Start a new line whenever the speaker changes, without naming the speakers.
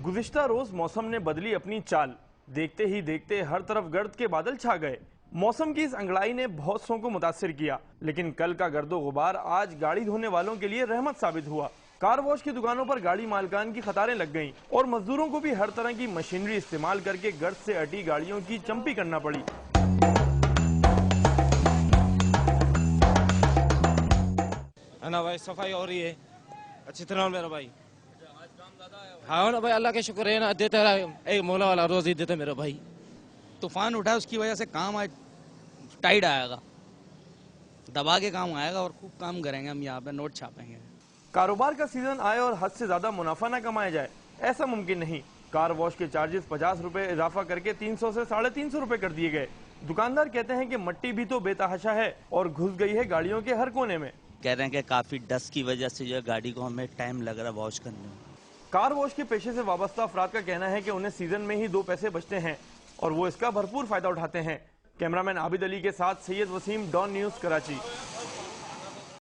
गुज़िश्ता रोज मौसम ने बदली अपनी चाल। देखते ही देखते हर तरफ गर्द के बादल छा गए। मौसम की इस अंगड़ाई ने बहुत सौ को मुतासिर किया, लेकिन कल का गर्दो गुबार आज गाड़ी धोने वालों के लिए रहमत साबित हुआ। कार वॉश की दुकानों पर गाड़ी मालकान की कतारें लग गईं और मजदूरों को भी हर तरह की मशीनरी इस्तेमाल करके गर्द से अटी गाड़ियों की चंपी करना पड़ी।
है ना भाई, सफाई हो रही है अच्छी तरह मेरा भाई। हाँ ना भाई, अल्लाह के शुक्र है ना, देता रहा एक मौला वाला रोज ही देता मेरा भाई।
तूफान उठा, उसकी वजह से काम आज टाइट आएगा, दबा के काम आएगा और खूब काम करेंगे हम यहाँ पे, नोट छापेंगे।
कारोबार का सीजन आए और हद से ज्यादा मुनाफा न कमाया जाए, ऐसा मुमकिन नहीं। कार वॉश के चार्जेस 50 रुपए इजाफा करके 300 से 350 रुपए कर दिए गए। दुकानदार कहते हैं कि मट्टी भी तो बेतहाशा है और घुस गई है गाड़ियों के हर कोने में।
कह रहे हैं कि काफी डस्ट की वजह से जो है गाड़ी को हमें टाइम लग रहा है वॉश करने में।
कार वॉश के पेशे से वाबस्ता अफराद का कहना है कि उन्हें सीजन में ही 2 पैसे बचते हैं और वो इसका भरपूर फायदा उठाते हैं। कैमरामैन आबिद अली के साथ सैयद वसीम, डॉन न्यूज, कराची।